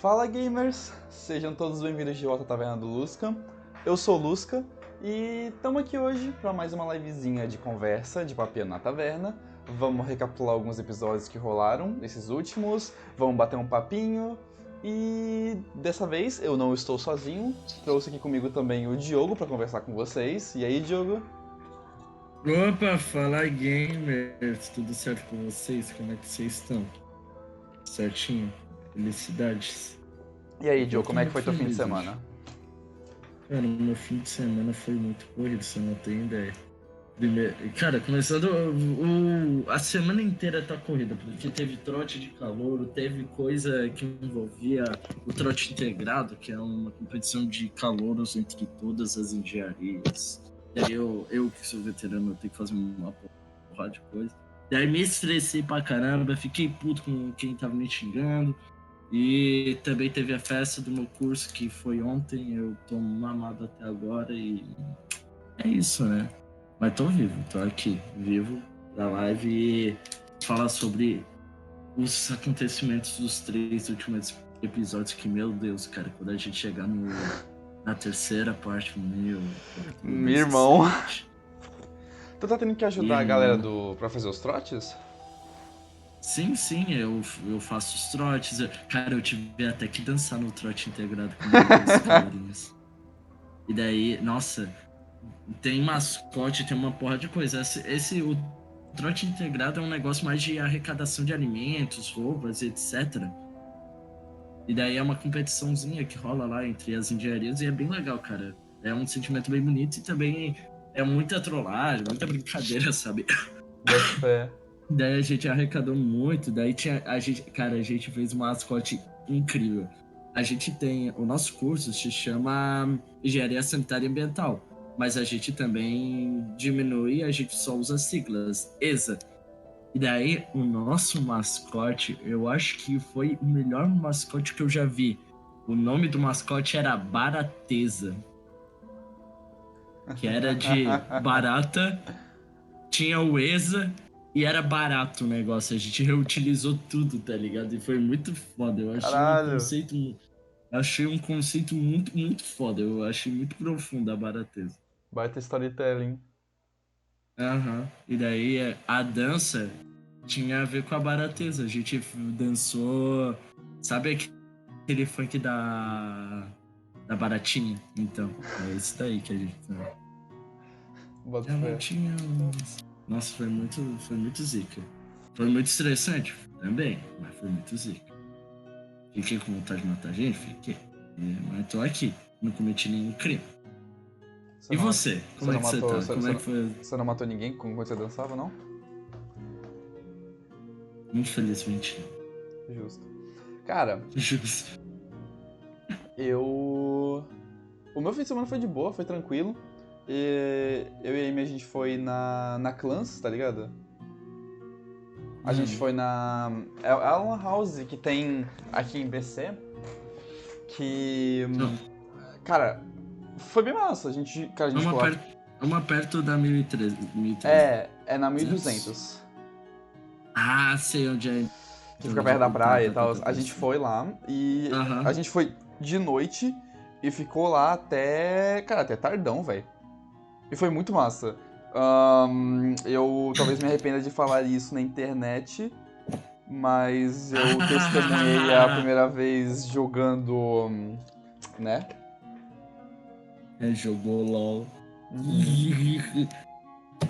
Fala gamers, sejam todos bem-vindos de volta à Taverna do Lusca. Eu sou o Lusca e estamos aqui hoje para mais uma livezinha de conversa, de papinho na taverna. Vamos recapitular alguns episódios que rolaram, esses últimos, vamos bater um papinho e dessa vez eu não estou sozinho, trouxe aqui comigo também o Diogo para conversar com vocês. E aí, Diogo? Opa, fala gamers, tudo certo com vocês? Como é que vocês estão? Certinho? Felicidades. E aí, Eu Diogo, tô como é que muito foi teu fim de feliz semana? hoje. Cara, meu fim de semana foi muito corrido, você não tem ideia. Primeiro, cara, começando a semana inteira tá corrida, porque teve trote de calouro, teve coisa que envolvia o trote integrado, que é uma competição de calouros entre todas as engenharias. E aí eu que sou veterano, eu tenho que fazer uma porrada de coisa. E aí me estressei pra caramba, fiquei puto com quem tava me xingando. E também teve a festa do meu curso, que foi ontem, eu tô mamado até agora e é isso, né? Mas tô vivo, tô aqui, vivo, da live e falar sobre os acontecimentos dos 3 últimos episódios que, meu Deus, cara, quando a gente chegar na terceira parte, meu, Meu vai ser irmão, excelente. tu tá tendo que ajudar a galera Irmão, pra fazer os trotes? sim, eu faço os trotes. Cara, eu tive até que dançar no trote integrado com os calorinhos. E daí, nossa, tem mascote, tem uma porra de coisa. O trote integrado é um negócio mais de arrecadação de alimentos, roupas, etc. E daí é uma competiçãozinha que rola lá entre as engenharias e é bem legal, cara. É um sentimento bem bonito e também é muita trollagem, muita brincadeira, sabe? Boto fé. Daí a gente arrecadou muito, daí tinha a gente, cara, a gente fez uma mascote incrível. A gente tem, o nosso curso se chama Engenharia Sanitária e Ambiental, mas a gente também diminui, a gente só usa siglas, ESA. E daí o nosso mascote, eu acho que foi o melhor mascote que eu já vi. O nome do mascote era Barateza, que era de barata, tinha o ESA e era barato o negócio. A gente reutilizou tudo, tá ligado? E foi muito foda. Caralho. Achei um conceito muito, muito foda. Eu achei muito profundo a barateza. Baita storytelling. Aham. E daí a dança tinha a ver com a barateza. A gente dançou. Sabe aquele funk da baratinha? Então, é isso daí que a gente. Boto Já não fé. tinha. Nossa, foi muito zica. Foi muito estressante também, mas foi muito zica. Fiquei com vontade de matar gente? Fiquei. Mas tô aqui, não cometi nenhum crime. Você E não, você? você Como é não que você matou. tá? Como é que foi? Você não matou ninguém quando você dançava, não? Infelizmente. Justo. Cara, Justo. eu. O meu fim de semana foi de boa, foi tranquilo. E eu e a Amy, a gente foi na Clans, tá ligado? A gente foi na. É uma house que tem aqui em BC. Que. Não, Cara, foi bem massa. Cara, a é gente ficou lá. uma perto da 1013, 1300. É na 1200. Ah, sei onde é. Que Então, fica perto da praia e tal. A tá, gente sim. foi lá e a Aham. gente foi de noite e ficou lá até. Cara, até tardão, velho. E foi muito massa. Eu talvez me arrependa de falar isso na internet, mas eu testemunhei a primeira vez jogando, né? É, jogou LOL. Uhum.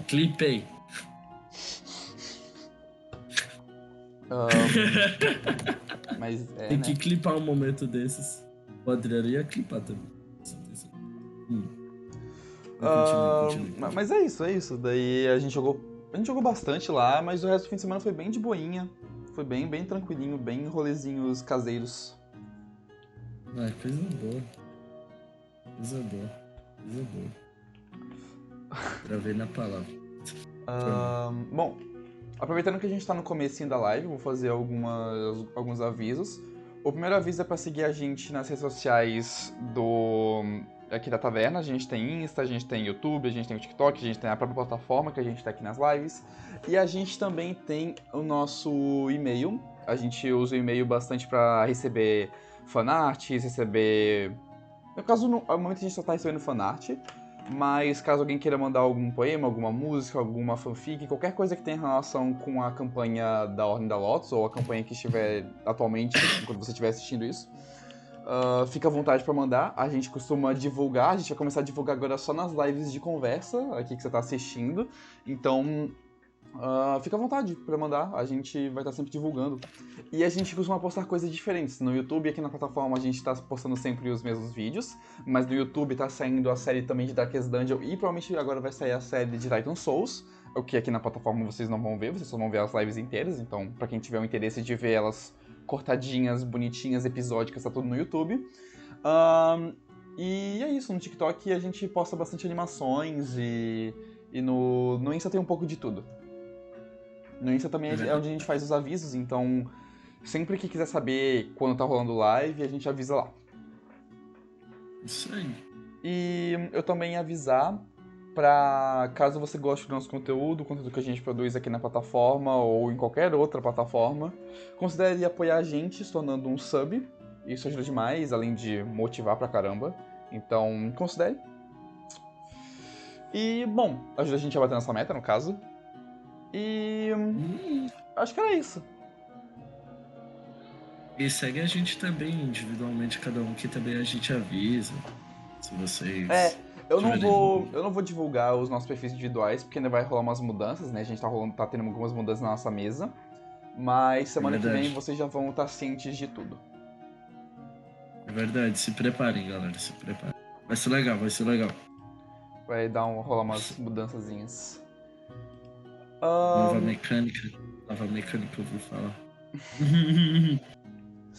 Clipei. Mas é, Tem né? que clipar um momento desses. O Adriano ia clipar também. Hum. Continue. Mas é isso, é isso. Daí a gente jogou. A gente jogou bastante lá, mas o resto do fim de semana foi bem de boinha. Foi bem tranquilinho, bem rolezinhos caseiros. Ah, coisa boa. Coisa boa. Coisa boa. Travei na palavra. Foi mal. Bom, aproveitando que a gente tá no comecinho da live, vou fazer alguns avisos. O primeiro aviso é pra seguir a gente nas redes sociais aqui da taverna. A gente tem Insta, a gente tem YouTube, a gente tem o TikTok, a gente tem a própria plataforma que a gente tá aqui nas lives. E a gente também tem o nosso e-mail. A gente usa o e-mail bastante pra receber fanarts, receber... No caso, no momento a gente só tá recebendo fanart, mas caso alguém queira mandar algum poema, alguma música, alguma fanfic, qualquer coisa que tenha relação com a campanha da Ordem da Lotus, ou a campanha que estiver atualmente, enquanto você estiver assistindo isso, fica à vontade pra mandar. A gente costuma divulgar, a gente vai começar a divulgar agora só nas lives de conversa aqui que você tá assistindo, então fica à vontade pra mandar, a gente vai estar sempre divulgando. E a gente costuma postar coisas diferentes. No YouTube, aqui na plataforma, a gente tá postando sempre os mesmos vídeos, mas no YouTube tá saindo a série também de Darkest Dungeon e provavelmente agora vai sair a série de Titan Souls, o que aqui na plataforma vocês não vão ver, vocês só vão ver as lives inteiras, então pra quem tiver o interesse de ver elas cortadinhas, bonitinhas, episódicas, tá tudo no YouTube. E é isso, no TikTok a gente posta bastante animações e no Insta tem um pouco de tudo. No Insta também é onde a gente faz os avisos, então sempre que quiser saber quando tá rolando live, a gente avisa lá. Isso aí. E eu também ia avisar pra, caso você goste do nosso conteúdo, o conteúdo que a gente produz aqui na plataforma ou em qualquer outra plataforma, considere apoiar a gente se tornando um sub. Isso ajuda demais, além de motivar pra caramba. Então, considere. E, bom, ajuda a gente a bater nossa meta, no caso. E acho que era isso. E segue a gente também individualmente, cada um que também a gente avisa. Se vocês. Eu não vou divulgar os nossos perfis individuais, porque ainda vai rolar umas mudanças, né? A gente tá tendo algumas mudanças na nossa mesa. Mas semana que vem vocês já vão estar cientes de tudo. É verdade, se preparem, galera, se preparem. Vai ser legal, vai ser legal. Vai rolar umas mudançazinhas. Nova mecânica, eu vou falar.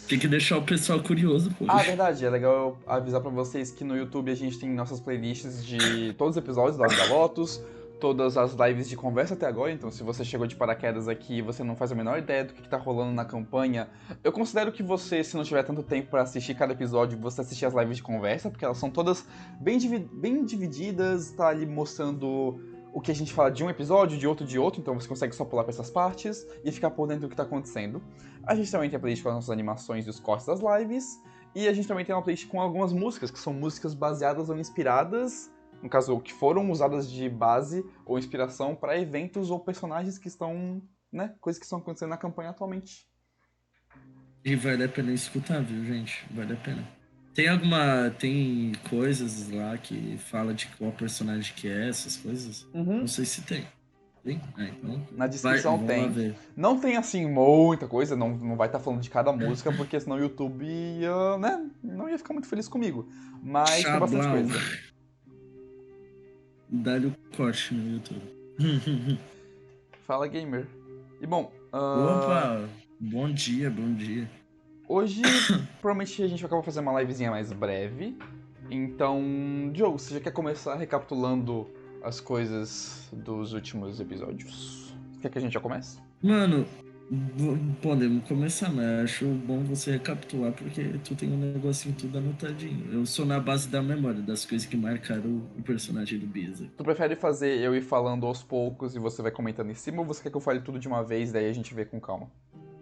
Tem que deixar o pessoal curioso, pô. Verdade, é legal eu avisar pra vocês que no YouTube a gente tem nossas playlists de todos os episódios da Ordem da Lotus, todas as lives de conversa até agora, então se você chegou de paraquedas aqui e você não faz a menor ideia do que tá rolando na campanha, eu considero que você, se não tiver tanto tempo pra assistir cada episódio, você assistir as lives de conversa, porque elas são todas bem divididas, tá ali mostrando o que a gente fala de um episódio, de outro, então você consegue só pular pra essas partes e ficar por dentro do que tá acontecendo. A gente também tem a playlist com as nossas animações e os cortes das lives, e a gente também tem uma playlist com algumas músicas, que são músicas baseadas ou inspiradas, no caso, que foram usadas de base ou inspiração para eventos ou personagens que estão, né, coisas que estão acontecendo na campanha atualmente. E vale a pena escutar, viu, gente? Vale a pena. Tem coisas lá que fala de qual personagem que é, essas coisas? Não sei se tem. Tem? Então na descrição tem. Não tem, assim, muita coisa, não vai estar falando de cada música, porque senão o YouTube ia, né, não ia ficar muito feliz comigo. Mas tem bastante coisa. Dá-lhe o corte no YouTube. Fala, gamer. E bom... Opa! Bom dia. Hoje, provavelmente a gente vai acabar fazendo uma livezinha mais breve. Então, Diogo, você já quer começar recapitulando as coisas dos últimos episódios? Quer que a gente já comece? Mano, podemos começar, mas acho bom você recapitular, porque tu tem um negocinho tudo anotadinho. Eu sou na base da memória, das coisas que marcaram o personagem do Bisa. Tu prefere fazer eu ir falando aos poucos e você vai comentando em cima, ou você quer que eu fale tudo de uma vez, daí a gente vê com calma?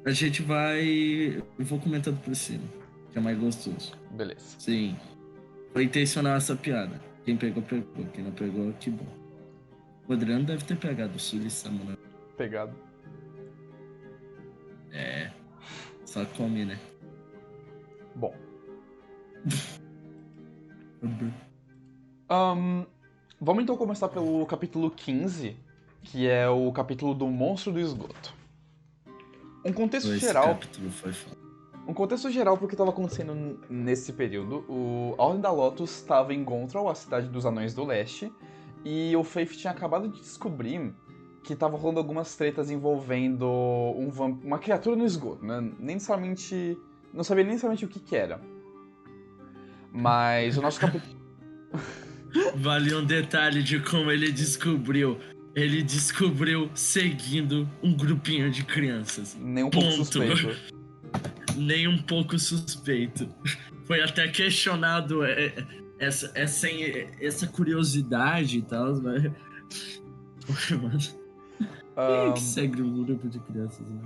A gente vai... Eu vou comentando por cima, que é mais gostoso. Beleza. Sim. Foi intencional essa piada. Quem pegou, pegou. Quem não pegou, que bom. O Adriano deve ter pegado o Sully-sama, né? Pegado. É. Só come, né? Bom. Vamos então começar pelo capítulo 15, que é o capítulo do Monstro do Esgoto. Um contexto geral porque estava acontecendo nesse período. A Ordem da Lotus estava em Gontrol, a cidade dos Anões do Leste, e o Faith tinha acabado de descobrir que estava rolando algumas tretas envolvendo uma criatura no esgoto, né? Não sabia nem necessariamente o que era. Mas o nosso capítulo... Vale um detalhe de como ele descobriu. Ele descobriu seguindo um grupinho de crianças. Nem um pouco suspeito. Nem um pouco suspeito. Foi até questionado essa curiosidade e tal, mas... Quem é que segue um grupo de crianças, né?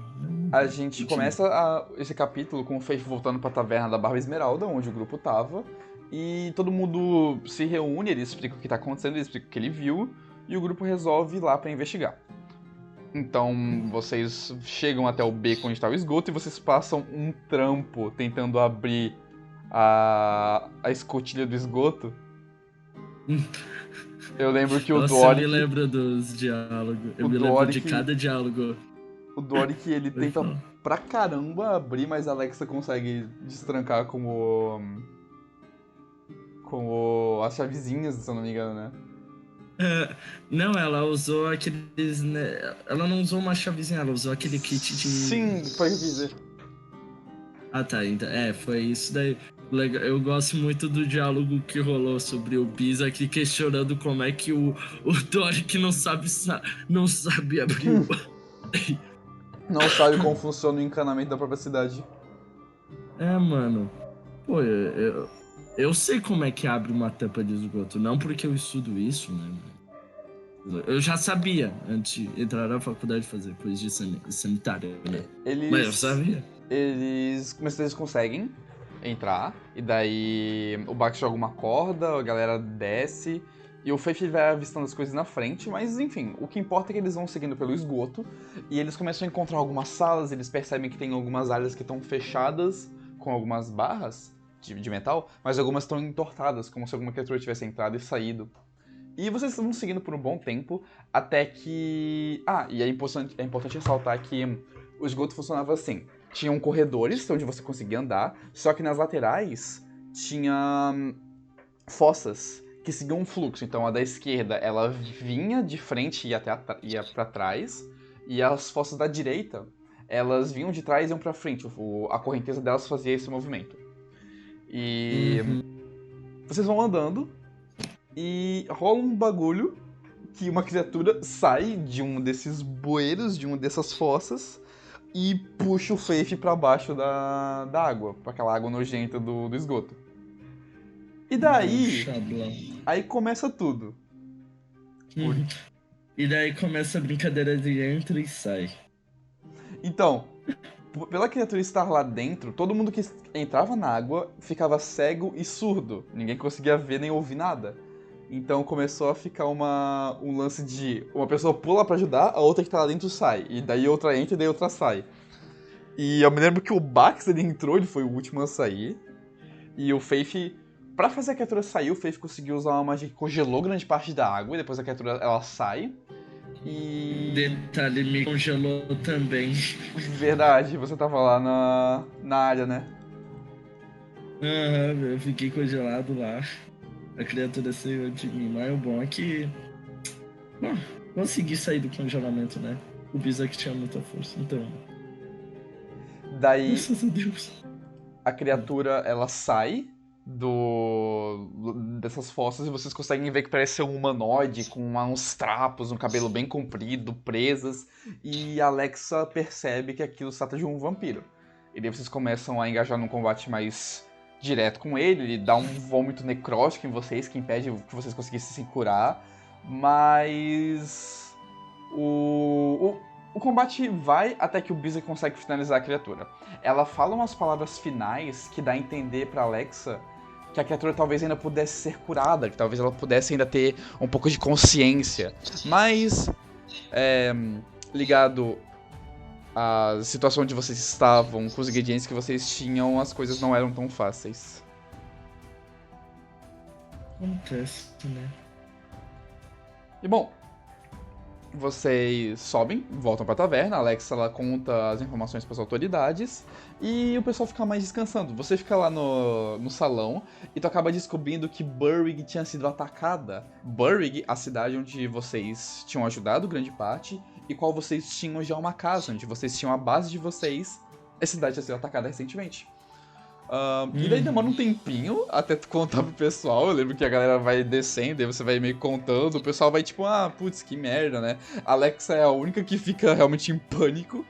A gente começa esse capítulo com o Faith voltando pra taverna da Barba Esmeralda, onde o grupo tava. E todo mundo se reúne, ele explica o que tá acontecendo, ele explica o que ele viu. E o grupo resolve ir lá pra investigar. Então, vocês chegam até o beco onde tá o esgoto e vocês passam um trampo tentando abrir a escotilha do esgoto. Eu lembro que o Nossa, Doric... eu me lembro dos diálogos. Eu o me lembro de Doric- cada diálogo. O Doric, ele Pode tenta falar. pra caramba abrir, mas a Alexa consegue destrancar com as chavezinhas, se eu não me engano, né? Não, ela usou aqueles. Né, ela não usou uma chavezinha, ela usou aquele kit de. Sim, foi o que eu quis dizer. Ah, tá. Então, foi isso daí. Eu gosto muito do diálogo que rolou sobre o Biz aqui questionando como é que o Doric não sabe abrir o. Não sabe como funciona o encanamento da própria cidade. Mano. Pô, eu sei como é que abre uma tampa de esgoto. Não porque eu estudo isso, né? Eu já sabia antes de entrar na faculdade fazer coisa de sanitária, né? Mas eu sabia. Eles conseguem entrar, e daí o Bax joga uma corda, a galera desce, e o Faith vai avistando as coisas na frente, mas enfim, o que importa é que eles vão seguindo pelo esgoto, e eles começam a encontrar algumas salas, eles percebem que tem algumas áreas que estão fechadas, com algumas barras de metal, mas algumas estão entortadas, como se alguma criatura tivesse entrado e saído. E vocês vão seguindo por um bom tempo, até que... e é importante ressaltar que o esgoto funcionava assim. Tinham corredores onde você conseguia andar, só que nas laterais tinha fossas que seguiam um fluxo. Então a da esquerda, ela vinha de frente e ia pra trás, e as fossas da direita, elas vinham de trás e iam pra frente. A correnteza delas fazia esse movimento. E vocês vão andando, e rola um bagulho que uma criatura sai de um desses bueiros, de uma dessas fossas, e puxa o Faith pra baixo da água, pra aquela água nojenta do esgoto. E daí, aí começa tudo. E daí começa a brincadeira de entra e sai. Então, pela criatura estar lá dentro, todo mundo que entrava na água ficava cego e surdo. Ninguém conseguia ver nem ouvir nada. Então começou a ficar um lance de uma pessoa pula pra ajudar, a outra que tá lá dentro sai. E daí outra entra e daí outra sai. E eu me lembro que o Bax, ele entrou, ele foi o último a sair. E o Faith, pra fazer a criatura sair, o Faith conseguiu usar uma magia que congelou grande parte da água. E depois a criatura, ela sai. E... Detalhe, me congelou também. Verdade, você tava lá na área, né? Eu fiquei congelado lá. A criatura saiu de mim. Mas o bom é que... Bom, consegui sair do congelamento, né? O Bizak tinha muita força, então... Daí, Graças a Deus. a criatura, ela sai dessas fossas e vocês conseguem ver que parece ser um humanoide com uns trapos, um cabelo bem comprido, presas. E a Alexa percebe que aquilo se trata de um vampiro. E daí vocês começam a engajar num combate mais direto com ele dá um vômito necrótico em vocês que impede que vocês conseguissem se curar. Mas... O combate vai até que o Bizak consegue finalizar a criatura. Ela fala umas palavras finais que dá a entender pra Alexa que a criatura talvez ainda pudesse ser curada, que talvez ela pudesse ainda ter um pouco de consciência. Mas, ligado à situação onde vocês estavam, com os ingredientes que vocês tinham, as coisas não eram tão fáceis. Acontece, né? E bom, vocês sobem, voltam pra taverna, a Alexa ela conta as informações pras autoridades e o pessoal fica mais descansando. Você fica lá no salão e tu acaba descobrindo que Burrig tinha sido atacada. Burrig, a cidade onde vocês tinham ajudado grande parte e qual vocês tinham já uma casa, onde vocês tinham a base de vocês. A cidade tinha sido atacada recentemente. E daí demora um tempinho até tu contar pro pessoal. Eu lembro que a galera vai descendo, aí você vai meio contando. O pessoal vai tipo, putz, que merda, né? A Alexa é a única que fica realmente em pânico.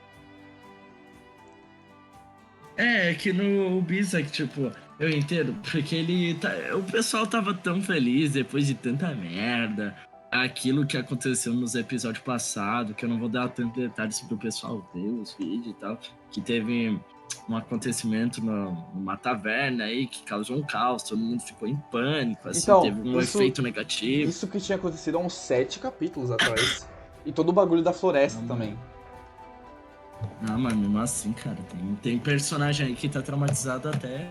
É que no Bizak, tipo, eu entendo, porque o pessoal tava tão feliz depois de tanta merda. aquilo que aconteceu nos episódios passados, que eu não vou dar tanto detalhes para o pessoal ver os vídeos e tal, que teve um acontecimento numa taverna aí que causou um caos, todo mundo ficou em pânico, assim, Então, teve um efeito negativo. isso que tinha acontecido há uns 7 capítulos atrás. E todo o bagulho da floresta também. Não, mas mesmo assim, cara, tem personagem aí que tá traumatizado até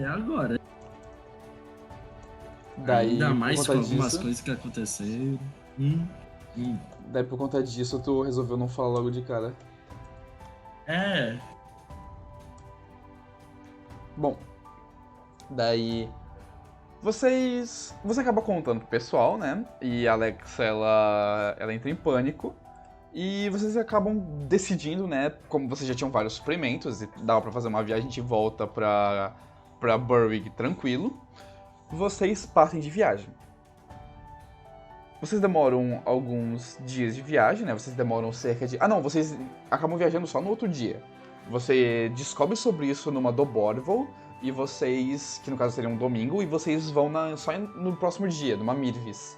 agora. Daí, Ainda por mais conta com algumas disso, coisas que aconteceram. daí por conta disso tu resolveu não falar logo de cara. É, Bom, daí você acaba contando pro pessoal, né? E a Alex, ela entra em pânico. E vocês acabam decidindo, né? Como vocês já tinham vários suprimentos e dava pra fazer uma viagem de volta pra Berwick tranquilo, vocês partem de viagem. Vocês demoram alguns dias de viagem, né? Vocês demoram cerca de... Ah, não, vocês acabam viajando só no outro dia. Você descobre sobre isso numa Doborval, e vocês, que no caso seria um domingo, e vocês vão só no próximo dia, numa Mirvis.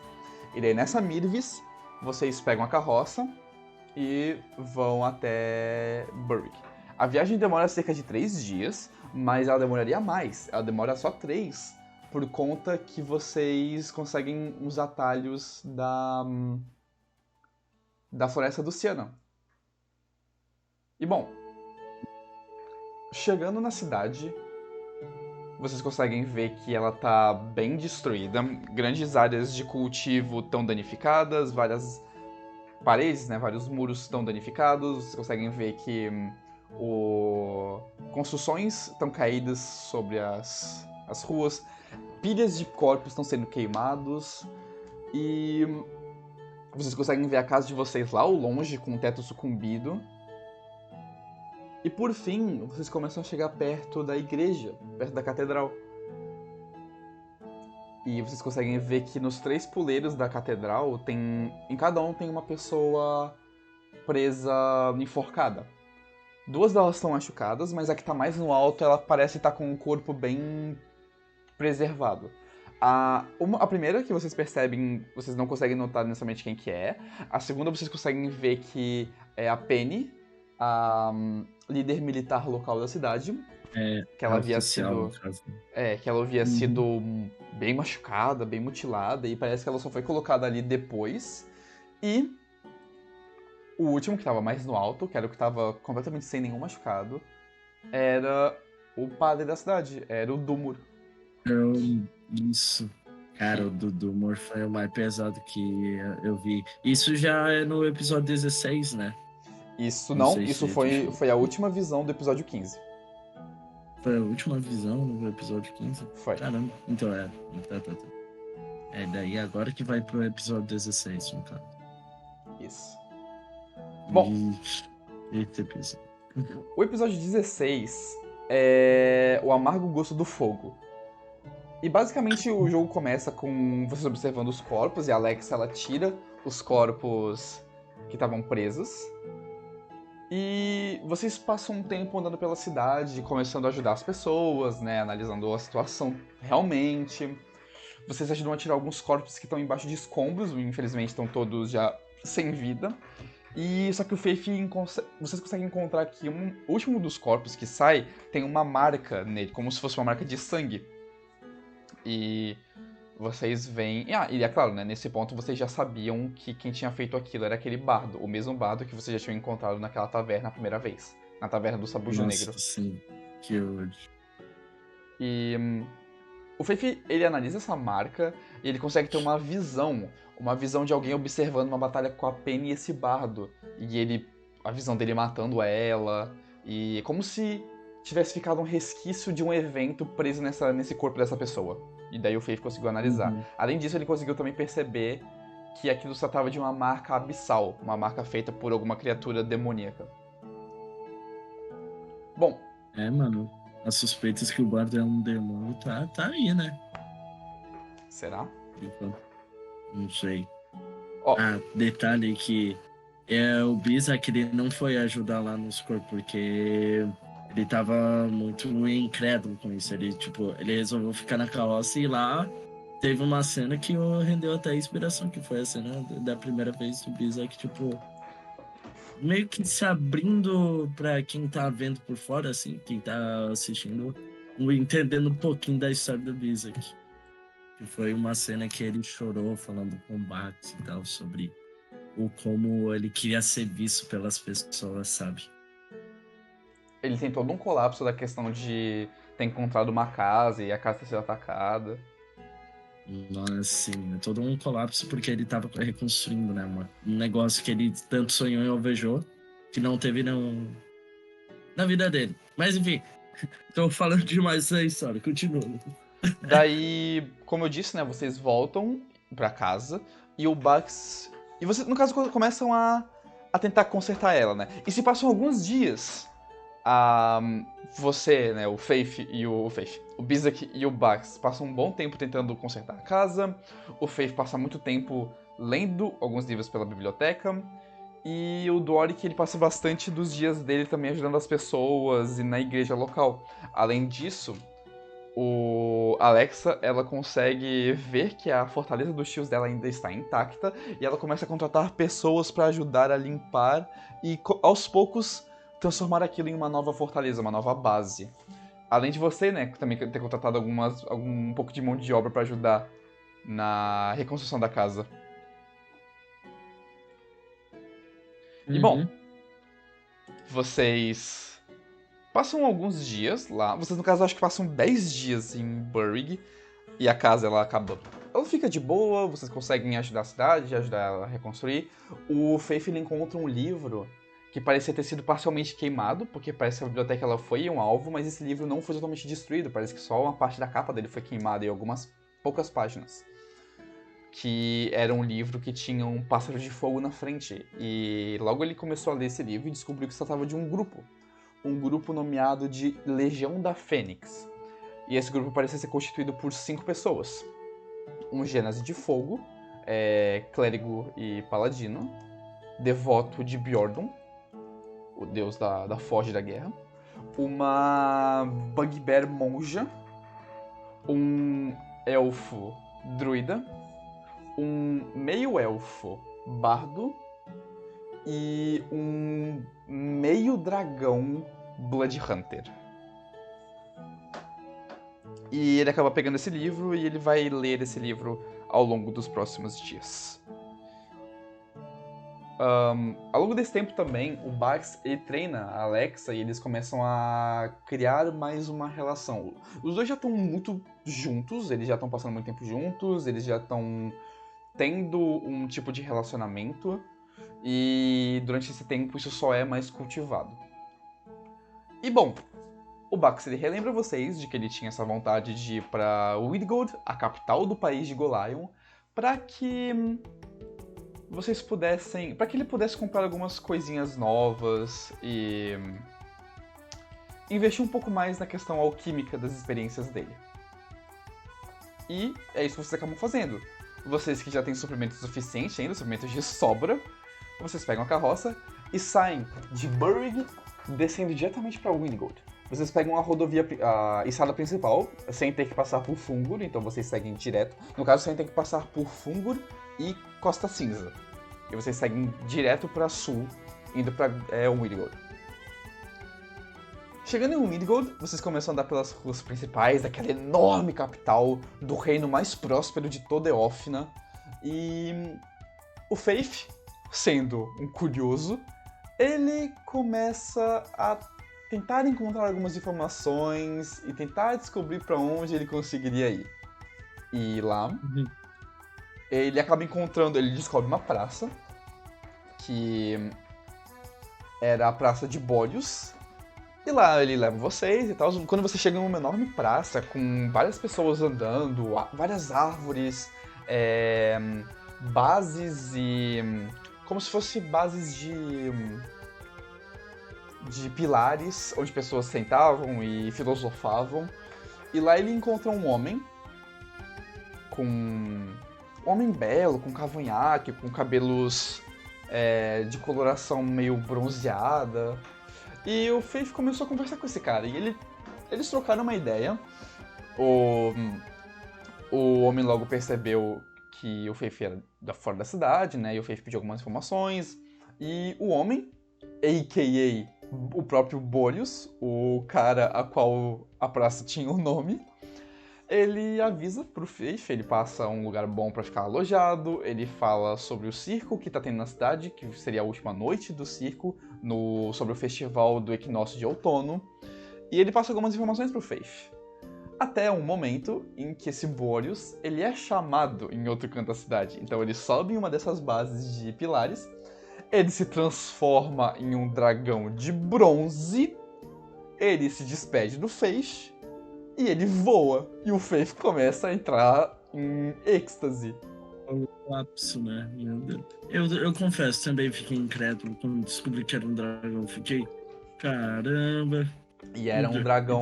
E daí nessa Mirvis, vocês pegam a carroça e vão até Berwick. A viagem demora cerca de 3 dias, mas ela demoraria mais. Ela demora só 3, por conta que vocês conseguem os atalhos da Floresta do Ciano. E bom, chegando na cidade, vocês conseguem ver que ela tá bem destruída. Grandes áreas de cultivo estão danificadas, várias paredes, né, vários muros estão danificados. Vocês conseguem ver que construções estão caídas sobre as ruas. Pilhas de corpos estão sendo queimados. E vocês conseguem ver a casa de vocês lá ao longe, com o teto sucumbido. E por fim, vocês começam a chegar perto da igreja, perto da catedral. E vocês conseguem ver que nos 3 puleiros da catedral, em cada um tem uma pessoa presa, enforcada. 2 delas estão machucadas, mas a que está mais no alto, ela parece estar com o corpo bem preservado. A primeira que vocês percebem, vocês não conseguem notar necessariamente quem que é. A segunda vocês conseguem ver que é a Penny, a líder militar local da cidade. Que ela havia oficial, sido... que ela havia sido bem machucada, bem mutilada, e parece que ela só foi colocada ali depois. E o último, que estava mais no alto, que era o que estava completamente sem nenhum machucado, era o padre da cidade, era o Dumur. Isso. Cara, o do Morph é o mais pesado que eu vi. Isso já é no episódio 16, né? Isso Não sei isso se foi a última visão do episódio 15. Foi a última visão no episódio 15? Foi. Caramba, então Tá. É daí agora que vai pro episódio 16, no caso. Isso. Bom, Esse episódio. o episódio 16 é o amargo gosto do fogo. E basicamente o jogo começa com vocês observando os corpos, e a Alex, ela tira os corpos que estavam presos. E vocês passam um tempo andando pela cidade, começando a ajudar as pessoas, né, analisando a situação realmente. Vocês ajudam a tirar alguns corpos que estão embaixo de escombros, infelizmente estão todos já sem vida. E só que o Faith, vocês conseguem encontrar que o último dos corpos que sai tem uma marca nele, como se fosse uma marca de sangue. E vocês veem... e é claro, né, nesse ponto vocês já sabiam que quem tinha feito aquilo era aquele bardo, o mesmo bardo que vocês já tinham encontrado naquela taverna a primeira vez, na taverna do Sabujo Negro. Sim, que ódio. E o Faith, ele analisa essa marca e ele consegue ter uma visão de alguém observando uma batalha com a Penny e esse bardo. E a visão dele matando ela, e como se tivesse ficado um resquício de um evento preso nesse corpo dessa pessoa. E daí o Faith conseguiu analisar. Além disso, ele conseguiu também perceber que aquilo se tratava de uma marca abissal, uma marca feita por alguma criatura demoníaca. Bom... mano, as suspeitas que o bardo é um demônio tá aí, né? Será? Não sei. Oh. Detalhe que o Bizak, ele não foi ajudar lá nos corpos porque ele tava muito incrédulo com isso. Ele resolveu ficar na carroça e ir lá teve uma cena que rendeu até inspiração, que foi a cena da primeira vez do Bizak, tipo, meio que se abrindo pra quem tá vendo por fora, assim, quem tá assistindo, entendendo um pouquinho da história do Bizak. Que foi uma cena que ele chorou falando com o Bax e tal, sobre o como ele queria ser visto pelas pessoas, sabe? Ele tem todo um colapso da questão de ter encontrado uma casa e a casa ter sido atacada. Mas, sim, é todo um colapso porque ele tava reconstruindo, né? Um negócio que ele tanto sonhou e alvejou, que não teve na vida dele. Mas, enfim, tô falando demais da história, continua. Daí, como eu disse, né, vocês voltam pra casa e o Bugs... E vocês, no caso, começam a tentar consertar ela, né? E se passam alguns dias, a, você, né, o Faith e o Bizak e o Bugs passam um bom tempo tentando consertar a casa. O Faith passa muito tempo lendo alguns livros pela biblioteca. E o Doric, ele passa bastante dos dias dele também ajudando as pessoas e na igreja local. Além disso, o Alexa, ela consegue ver que a fortaleza dos tios dela ainda está intacta e ela começa a contratar pessoas para ajudar a limpar e, aos poucos, transformar aquilo em uma nova fortaleza, uma nova base. Além de você, né, também ter contratado um pouco de mão de obra para ajudar na reconstrução da casa. E bom, Uhum. vocês passam alguns dias lá. Vocês, no caso, acho que passam 10 dias em Burrig. E a casa, ela acaba... Ela fica de boa, vocês conseguem ajudar a cidade, ajudar ela a reconstruir. O Faith, ele encontra um livro que parecia ter sido parcialmente queimado, porque parece que a biblioteca ela foi um alvo, mas esse livro não foi totalmente destruído. Parece que só uma parte da capa dele foi queimada e algumas poucas páginas. Que era um livro que tinha um pássaro de fogo na frente. E logo ele começou a ler esse livro e descobriu que se tratava de um grupo nomeado de Legião da Fênix. E esse grupo parecia ser constituído por 5 pessoas. Um Gênese de Fogo, clérigo e paladino, devoto de Bjorn, o deus da forja da guerra, uma Bugbear monja, um elfo druida, um meio-elfo bardo e um meio-dragão Blood Hunter. E ele acaba pegando esse livro e ele vai ler esse livro ao longo dos próximos dias. Ao longo desse tempo também, o Bax ele treina a Alexa e eles começam a criar mais uma relação. Os dois já estão muito juntos, eles já estão passando muito tempo juntos, eles já estão tendo um tipo de relacionamento e durante esse tempo isso só é mais cultivado. E bom, o Bax ele relembra vocês de que ele tinha essa vontade de ir para Widgold, a capital do país de Golarion, para que vocês pudessem, para que ele pudesse comprar algumas coisinhas novas e investir um pouco mais na questão alquímica das experiências dele. E é isso que vocês acabam fazendo. Vocês que já têm suprimentos suficientes ainda, suprimentos de sobra, vocês pegam a carroça e saem de Burrig, descendo diretamente para Widgold. Vocês pegam a rodovia, a estrada principal, sem ter que passar por Fungur, então vocês seguem direto. No caso, sem ter que passar por Fungur e Costa Cinza. E vocês seguem direto para sul, indo para Widgold. Chegando em Widgold, vocês começam a andar pelas ruas principais daquela enorme capital do reino mais próspero de toda Eófina. E o Faith, sendo um curioso, ele começa a tentar encontrar algumas informações e tentar descobrir para onde ele conseguiria ir. E lá, ele acaba encontrando, ele descobre uma praça, que era a Praça de Bólios. E lá ele leva vocês e tal. Quando você chega em uma enorme praça, com várias pessoas andando, várias árvores, bases e... como se fosse bases de pilares, onde pessoas sentavam e filosofavam. E lá ele encontra um homem, um homem belo, com cavanhaque, com cabelos de coloração meio bronzeada. E o Faith começou a conversar com esse cara, e eles trocaram uma ideia. O O homem logo percebeu que o Faith era fora da cidade, né? E o Faith pediu algumas informações. E o homem, a.k.a. o próprio Bolius, o cara a qual a praça tinha o nome, ele avisa pro Faith, ele passa um lugar bom pra ficar alojado, ele fala sobre o circo que tá tendo na cidade, que seria a última noite do circo, sobre o festival do equinócio de outono, e ele passa algumas informações pro Faith. Até um momento em que esse Bolius, ele é chamado em outro canto da cidade. Então ele sobe em uma dessas bases de pilares, ele se transforma em um dragão de bronze, ele se despede do Faith, e ele voa. E o Faith começa a entrar em êxtase. O colapso, né? Meu Deus. Eu confesso, também fiquei incrédulo quando descobri que era um dragão. Fiquei, caramba. E era um dragão...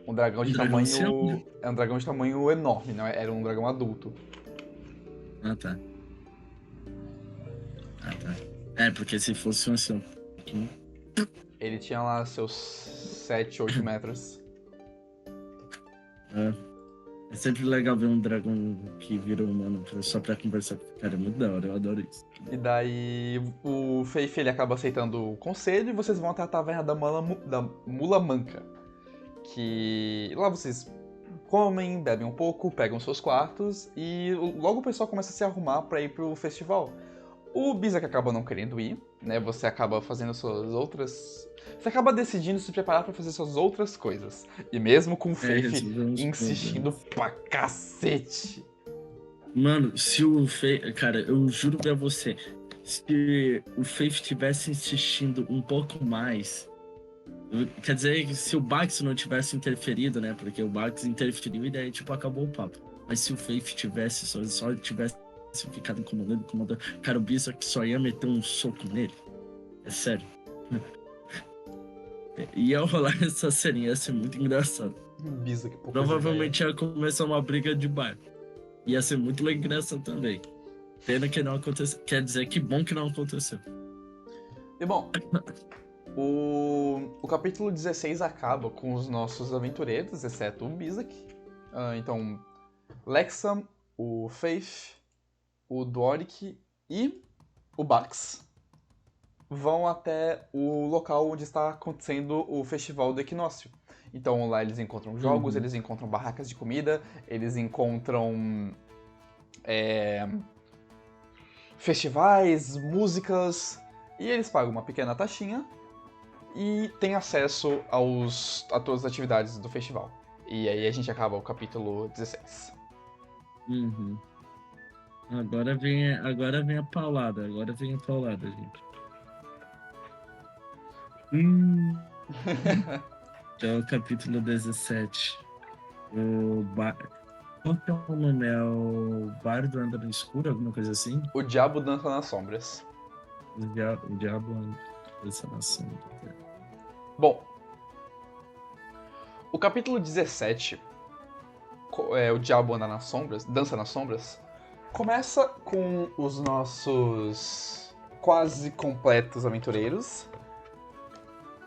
Um dragão de tamanho... É um dragão de tamanho enorme, não é? Era um dragão adulto. Ah, tá. É, porque se fosse um assim... Ele tinha lá seus 7, 8 metros. É sempre legal ver um dragão que virou humano só pra conversar. Cara, é muito da hora, eu adoro isso. E daí o Faith, ele acaba aceitando o conselho e vocês vão até a taverna da Mula Manca. Que lá vocês comem, bebem um pouco, pegam seus quartos e logo o pessoal começa a se arrumar pra ir pro festival. O Bizak acaba não querendo ir, né? Você acaba fazendo suas outras... Você acaba decidindo se preparar pra fazer suas outras coisas. E mesmo com o Faith insistindo pra cacete. Mano, se o Faith... Cara, eu juro pra você, se o Faith tivesse insistindo um pouco mais... Quer dizer, se o Bax não tivesse interferido, né? Porque o Bax interferiu e daí, tipo, acabou o papo. Mas se o Faith tivesse, só tivesse ficado incomodando, cara, o Bizak só ia meter um soco nele. É sério. Ia rolar essa cena, ia ser muito engraçado. Bizak, provavelmente ia começar uma briga de bar. Ia ser muito engraçado também. Pena que não aconteceu. Quer dizer, que bom que não aconteceu. E bom, o capítulo 16 acaba com os nossos aventureiros, exceto o Bizak. Então, Lexa, o Faith, o Doric e o Bax vão até o local onde está acontecendo o festival do equinócio. Então lá eles encontram jogos, eles encontram barracas de comida, eles encontram festivais, músicas, e eles pagam uma pequena taxinha e têm acesso a todas as atividades do festival. E aí a gente acaba o capítulo 16. Agora vem a paulada, gente. Já é o capítulo 17. Qual que é o nome? É o Bardo Anda no Escuro, alguma coisa assim? O Diabo Dança nas Sombras. O Diabo Dança nas Sombras. Bom, o capítulo 17, o Diabo Anda nas Sombras, Dança nas Sombras, começa com os nossos quase completos aventureiros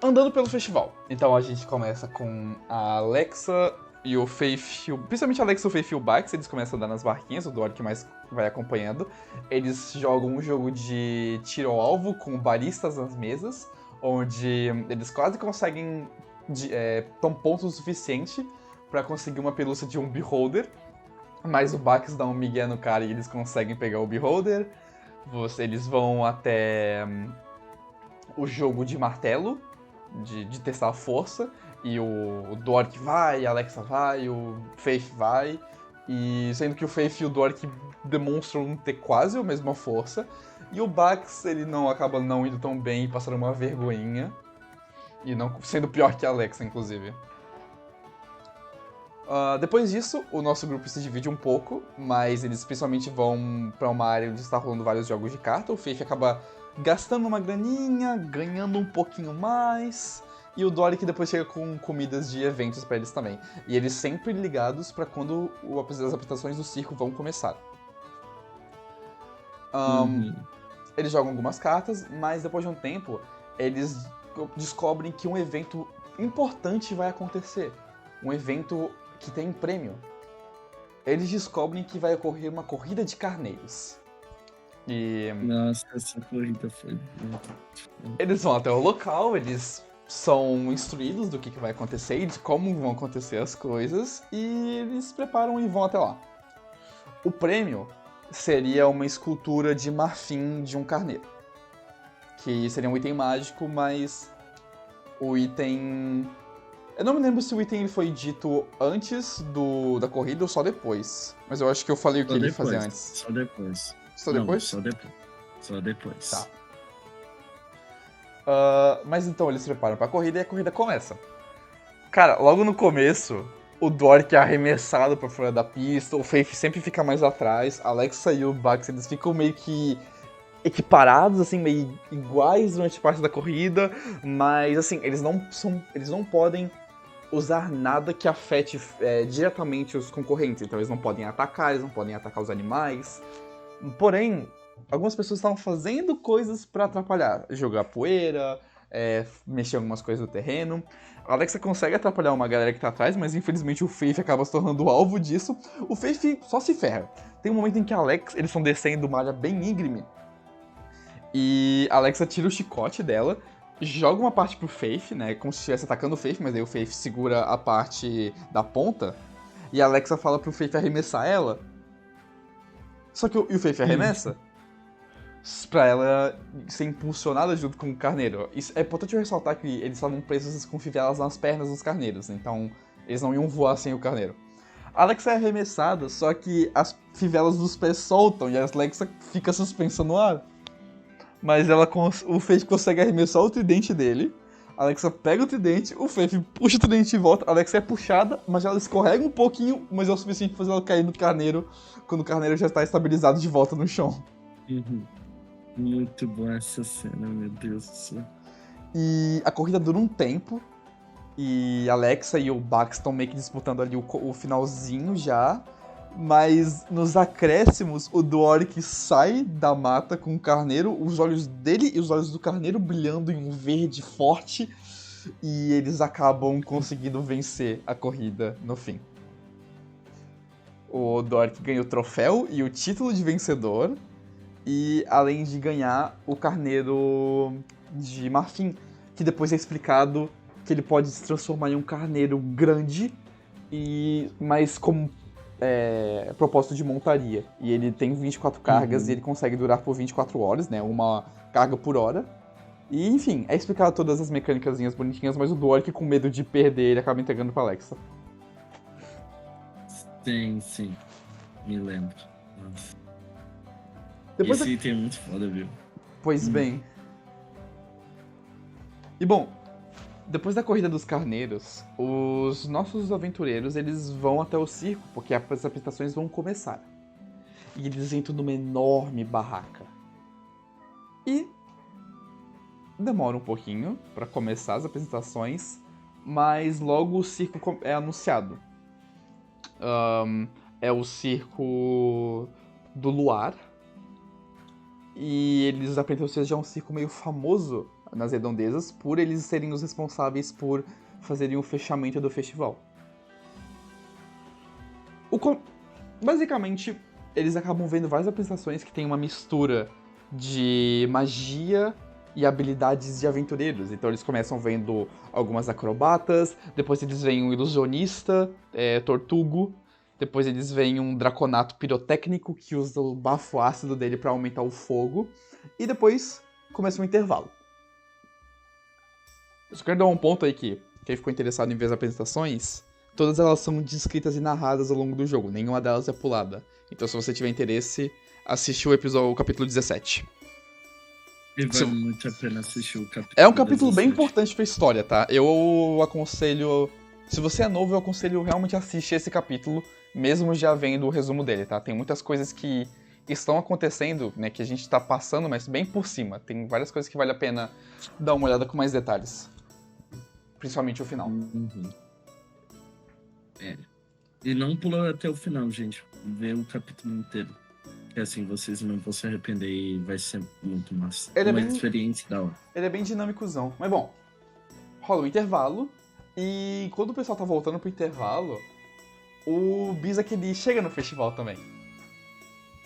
andando pelo festival. Então a gente começa com a Alexa e o Faith, principalmente a Alexa, o Faith e o Bax, eles começam a andar nas barquinhas, o Doric mais vai acompanhando. Eles jogam um jogo de tiro ao alvo com baristas nas mesas, onde eles quase conseguem tão ponto o suficiente pra conseguir uma pelúcia de um Beholder, mas o Bax dá um migué no cara e eles conseguem pegar o Beholder. Eles vão até o jogo de martelo, de testar a força, e o Doric vai, a Alexa vai, o Faith vai, e sendo que o Faith e o Doric demonstram não ter quase a mesma força, e o Bax, ele acaba não indo tão bem e passando uma vergonhinha, e não sendo pior que a Alexa, inclusive. Depois disso, o nosso grupo se divide um pouco, mas eles principalmente vão pra uma área onde está rolando vários jogos de carta. O Faith acaba gastando uma graninha, ganhando um pouquinho mais, e o Doric depois chega com comidas de eventos pra eles também. E eles sempre ligados pra quando as apresentações do circo vão começar. Eles jogam algumas cartas, mas depois de um tempo, eles descobrem que um evento importante vai acontecer. Um evento que tem prêmio. eles descobrem que vai ocorrer uma corrida de carneiros. E Nossa, essa corrida foi muito. eles vão até o local, eles são instruídos do que vai acontecer e de como vão acontecer as coisas, e eles se preparam e vão até lá. O prêmio seria uma escultura de marfim de um carneiro, que seria um item mágico, mas o item... Eu não me lembro se o item foi dito antes da corrida ou só depois, mas eu acho que eu falei o que Só ele ia depois, fazer antes. só depois. Só Não, depois? só depois. Só depois. Tá. Mas então eles se preparam pra corrida e a corrida começa. Cara, logo no começo, o Dwark é arremessado pra fora da pista, o Faith sempre fica mais atrás, a Alexa e o Bax, eles ficam meio que equiparados, assim, meio iguais durante parte da corrida, mas assim, eles não podem usar nada que afete diretamente os concorrentes, então eles não podem atacar, eles não podem atacar os animais. Porém, algumas pessoas estavam fazendo coisas pra atrapalhar, jogar poeira, mexer algumas coisas no terreno. A Alexa consegue atrapalhar uma galera que tá atrás, mas infelizmente o Faith acaba se tornando alvo disso. O Faith só se ferra. Tem um momento em que a Alexa, eles estão descendo uma área bem íngreme, e a Alexa tira o chicote dela, joga uma parte pro Faith, né, como se estivesse atacando o Faith, mas aí o Faith segura a parte da ponta, e a Alexa fala pro Faith arremessar ela. Só que o Faith arremessa pra ela ser impulsionada junto com o carneiro. Isso é importante eu ressaltar que eles estavam presos com fivelas nas pernas dos carneiros, então eles não iam voar sem o carneiro. A Alexa é arremessada, só que as fivelas dos pés soltam e a Alexa fica suspensa no ar. Mas o Faith consegue arremessar o tridente dele. A Alexa pega o tridente, o Faith puxa o tridente de volta. A Alexa é puxada, mas ela escorrega um pouquinho, mas é o suficiente pra fazer ela cair no carneiro, quando o carneiro já está estabilizado de volta no chão. Muito boa essa cena, meu Deus do céu. E a corrida dura um tempo, e a Alexa e o Bax estão meio que disputando ali o finalzinho já. Mas nos acréscimos, o Dwark sai da mata com o carneiro, os olhos dele e os olhos do carneiro brilhando em um verde forte, e eles acabam conseguindo vencer a corrida no fim. O Dwark ganha o troféu e o título de vencedor, e além de ganhar o carneiro de marfim, que depois é explicado que ele pode se transformar em um carneiro grande, mas como propósito de montaria. E ele tem 24 cargas e ele consegue durar por 24 horas, né? Uma carga por hora. E, enfim, é explicado todas as mecânicas bonitinhas, mas o Dwark, com medo de perder, ele acaba entregando pra Alexa. Sim. Me lembro. Nossa. Depois Esse item é muito foda, viu? Pois bem. E bom, depois da corrida dos carneiros, os nossos aventureiros, eles vão até o circo, porque as apresentações vão começar. E eles entram numa enorme barraca. E demora um pouquinho para começar as apresentações, mas logo o circo é anunciado. É o circo do Luar. E eles apresentam que já é um circo meio famoso nas redondezas, por eles serem os responsáveis por fazerem o fechamento do festival. Basicamente, eles acabam vendo várias apresentações que tem uma mistura de magia e habilidades de aventureiros. Então eles começam vendo algumas acrobatas, depois eles veem um ilusionista, Tortugo, depois eles veem um draconato pirotécnico que usa o bafo ácido dele para aumentar o fogo, e depois começa um intervalo. Eu só quero dar um ponto aí que quem ficou interessado em ver as apresentações, todas elas são descritas e narradas ao longo do jogo, nenhuma delas é pulada. Então se você tiver interesse, assiste o capítulo 17. E vale muito a pena assistir o capítulo. É um capítulo 17. bem importante pra história, tá? Eu aconselho... Se você é novo, eu aconselho realmente assistir esse capítulo, mesmo já vendo o resumo dele, tá? Tem muitas coisas que estão acontecendo, né, que a gente tá passando, mas bem por cima. Tem várias coisas que vale a pena dar uma olhada com mais detalhes. Principalmente o final. E não pula até o final, gente. Vê o capítulo inteiro. Que assim, vocês não vão se arrepender e vai ser muito massa. Uma experiência da hora. Ele é bem dinâmicozão. Mas bom, rola um intervalo. E quando o pessoal tá voltando pro intervalo, o Bizak ele chega no festival também.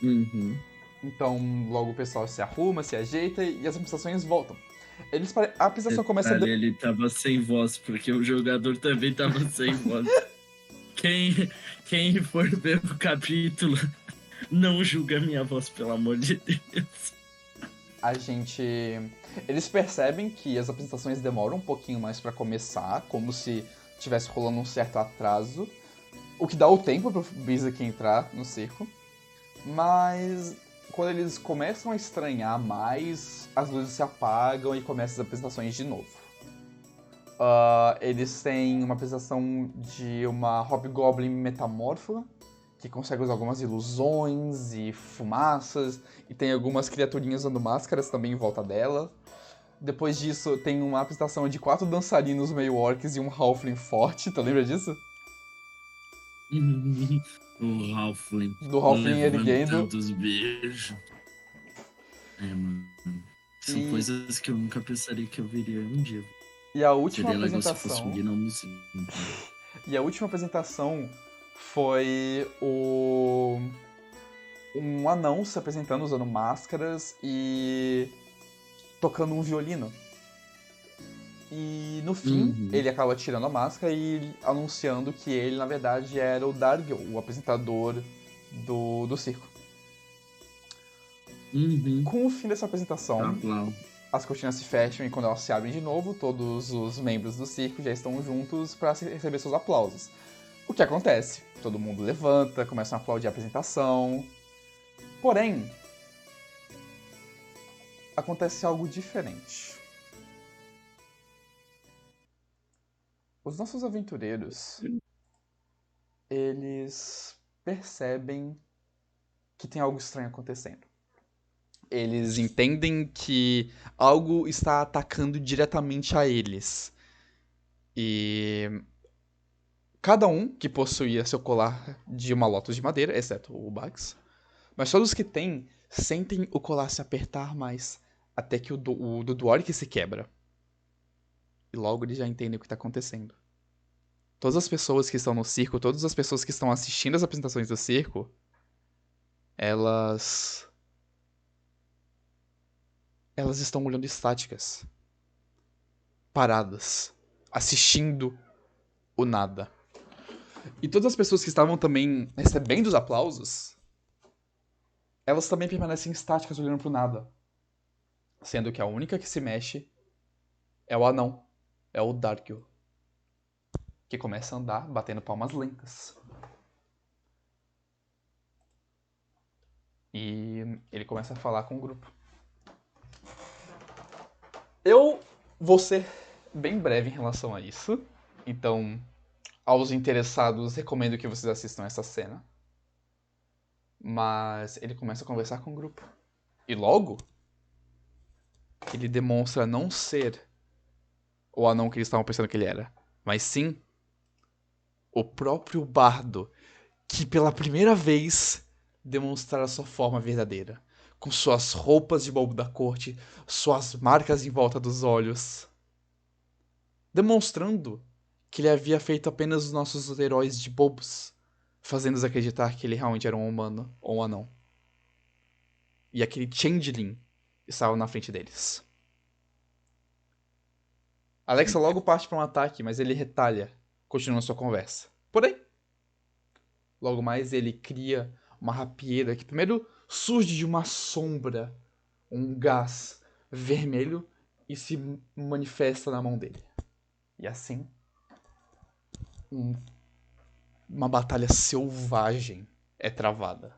Uhum. Então, logo o pessoal se arruma, se ajeita e as apresentações voltam. A apresentação começa... Detalhe, ele tava sem voz, porque o jogador também tava sem voz. Quem for ver o capítulo, não julga minha voz, pelo amor de Deus. A gente... Eles percebem que as apresentações demoram um pouquinho mais pra começar, como se tivesse rolando um certo atraso, o que dá o tempo pro Bizak entrar no circo. Mas quando eles começam a estranhar mais, as luzes se apagam e começam as apresentações de novo. Eles têm uma apresentação de uma Hobgoblin metamorfa, que consegue usar algumas ilusões e fumaças, e tem algumas criaturinhas usando máscaras também em volta dela. Depois disso, tem uma apresentação de 4 dançarinos meio orcs e um halfling forte, tu lembra disso? O Halfling Do halfling erguendo. levantando os beijos. Mano. São E, coisas que eu nunca pensaria que eu viria um dia. e a última Seria legal se fosse apresentação... um Gnomozinho. E a última apresentação foi um anão se apresentando usando máscaras e tocando um violino. E no fim, ele acaba tirando a máscara e anunciando que ele, na verdade, era o Dargel, o apresentador do circo. Com o fim dessa apresentação, as cortinas se fecham e quando elas se abrem de novo, todos os membros do circo já estão juntos para receber seus aplausos. O que acontece? Todo mundo levanta, começa a aplaudir a apresentação. Porém, acontece algo diferente. Os nossos aventureiros, eles percebem que tem algo estranho acontecendo. Eles entendem que algo está atacando diretamente a eles. E cada um que possuía seu colar de uma lótus de madeira, exceto o Bax, mas todos que têm sentem o colar se apertar mais, até que o do Dwark se quebra. E logo eles já entendem o que está acontecendo. Todas as pessoas que estão no circo, todas as pessoas que estão assistindo as apresentações do circo, elas estão olhando estáticas, paradas, assistindo o nada. E todas as pessoas que estavam também recebendo os aplausos, elas também permanecem estáticas olhando pro nada. Sendo que a única que se mexe é o anão, é o Darkil, que começa a andar batendo palmas lentas. E ele começa a falar com o grupo. Eu vou ser bem breve em relação a isso. Então, aos interessados, recomendo que vocês assistam essa cena. Mas ele começa a conversar com o grupo. E logo, ele demonstra não ser o anão que eles estavam pensando que ele era, mas sim o próprio bardo, que pela primeira vez demonstrara sua forma verdadeira, com suas roupas de bobo da corte, suas marcas em volta dos olhos, demonstrando que ele havia feito apenas os nossos heróis de bobos, fazendo-os acreditar que ele realmente era um humano ou um anão. E aquele changeling estava na frente deles. Alexa logo parte para um ataque, mas ele retalha, continuando sua conversa. Porém, logo mais ele cria uma rapieira que primeiro surge de uma sombra, um gás vermelho, e se manifesta na mão dele. E assim, uma batalha selvagem é travada.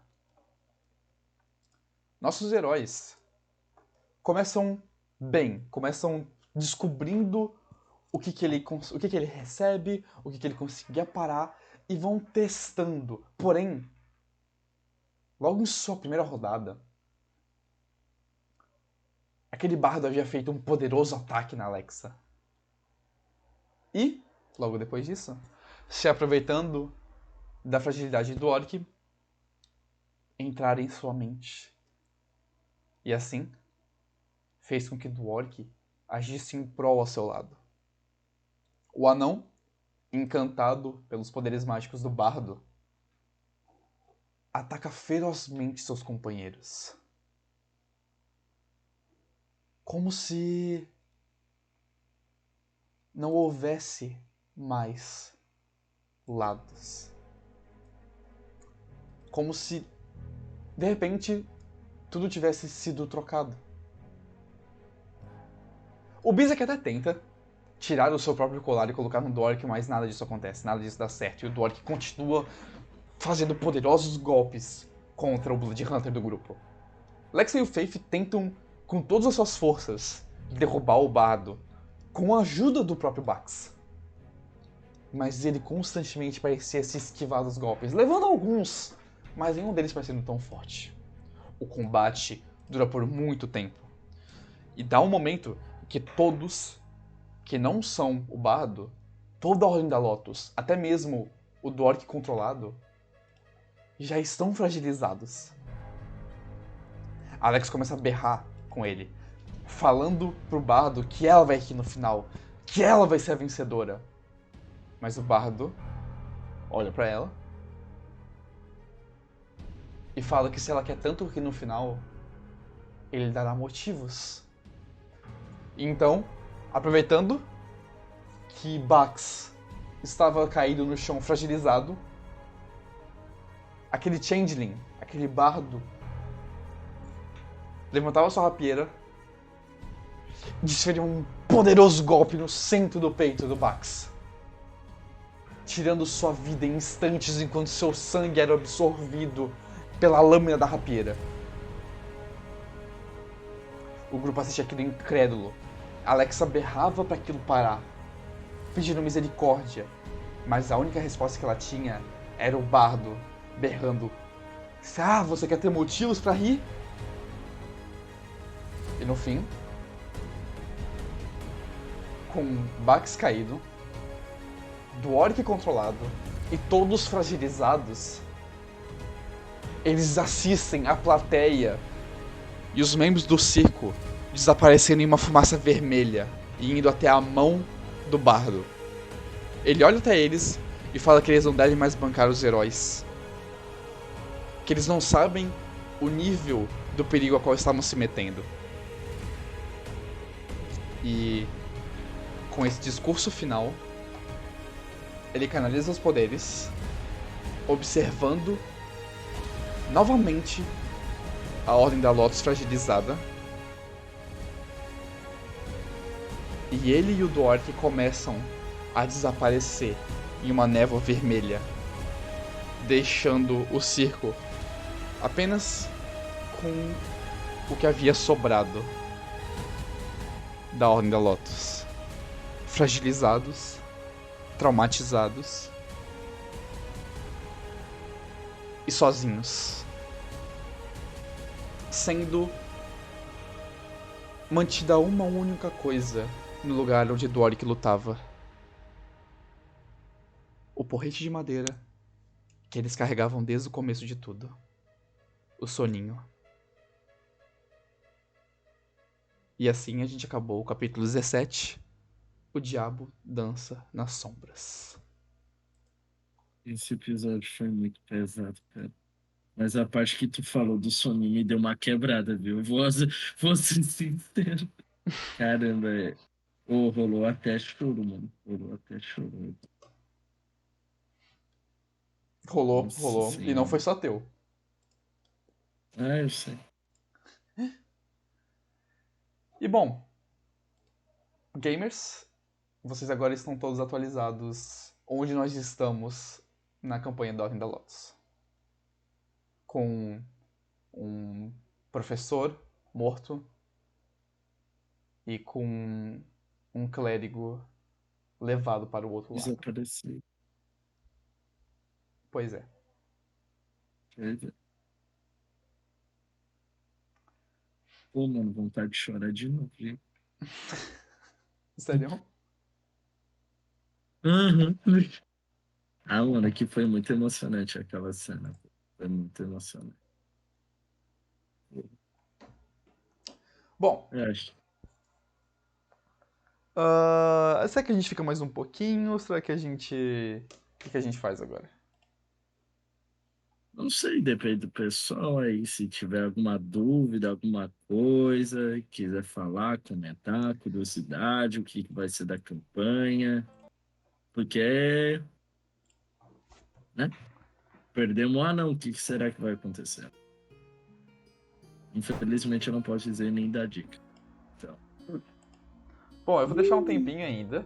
Nossos heróis começam bem, começam descobrindo o que ele recebe, o que ele conseguia parar, e vão testando. Porém, logo em sua primeira rodada, aquele bardo havia feito um poderoso ataque na Alexa. E, logo depois disso, se aproveitando da fragilidade do orc, entrar em sua mente. E assim, fez com que o orc agisse em prol ao seu lado. O anão, encantado pelos poderes mágicos do bardo, ataca ferozmente seus companheiros. Como se não houvesse mais lados. Como se, de repente, tudo tivesse sido trocado. O Bizek até tenta tirar o seu próprio colar e colocar no Dwark, mas nada disso acontece, nada disso dá certo. E o Dwark continua fazendo poderosos golpes contra o Blood Hunter do grupo. Lexa e o Faith tentam, com todas as suas forças, derrubar o bardo, com a ajuda do próprio Bax. Mas ele constantemente parecia se esquivar dos golpes, levando alguns, mas nenhum deles parecendo tão forte. O combate dura por muito tempo. E dá um momento que todos que não são o bardo, toda a Ordem da Lotus, até mesmo o Dwark controlado, já estão fragilizados. Alex começa a berrar com ele, falando pro bardo que ela vai aqui no final, que ela vai ser a vencedora. Mas o bardo olha pra ela e fala que se ela quer tanto aqui no final, ele dará motivos. Então, aproveitando que Bax estava caído no chão fragilizado, aquele changeling, aquele bardo, levantava sua rapieira e desferiu um poderoso golpe no centro do peito do Bax, tirando sua vida em instantes enquanto seu sangue era absorvido pela lâmina da rapieira. O grupo assistia aquilo incrédulo. Alexa berrava para aquilo parar, pedindo misericórdia, mas a única resposta que ela tinha era o bardo berrando: "Ah, você quer ter motivos para rir?" E no fim, com Bax caído, Dwark controlado e todos fragilizados, eles assistem a plateia e os membros do circo desaparecendo em uma fumaça vermelha e indo até a mão do bardo. Ele olha até eles e fala que eles não devem mais bancar os heróis. Que eles não sabem o nível do perigo a qual estavam se metendo. E com esse discurso final, ele canaliza os poderes, observando novamente a Ordem da Lotus fragilizada. E ele e o Dwark começam a desaparecer em uma névoa vermelha, deixando o circo apenas com o que havia sobrado da Ordem da Lotus. Fragilizados, traumatizados e sozinhos, sendo mantida uma única coisa no lugar onde Dwark lutava: o porrete de madeira que eles carregavam desde o começo de tudo, o soninho. E assim a gente acabou o capítulo 17, O Diabo Dança nas Sombras. Esse episódio foi muito pesado, cara. Mas a parte que tu falou do soninho me deu uma quebrada, viu? Vou ser sincero. Caramba, rolou até choro, mano. Rolou até choro. Nossa Rolou, e não foi senhora. só teu. Ah, eu sei. E bom, gamers, vocês agora estão todos atualizados onde nós estamos na campanha da Ordem da Lotus. Com um professor morto e com um clérigo levado para o outro lado. Desapareci. Pois é. Pois é. Pô, mano, vontade de chorar de novo, viu? Sério? Uhum. Ah, mano, aqui foi muito emocionante aquela cena. Foi muito emocionante. Bom, Eu acho. será que a gente fica mais um pouquinho? Ou será que a gente... O que a gente faz agora? Não sei, depende do pessoal aí. Se tiver alguma dúvida, alguma coisa, quiser falar, comentar, curiosidade, o que que vai ser da campanha. Porque, né? Perdemos, não, o que que será que vai acontecer? Infelizmente eu não posso dizer nem dar dica. Então, Bom, eu vou deixar um tempinho ainda,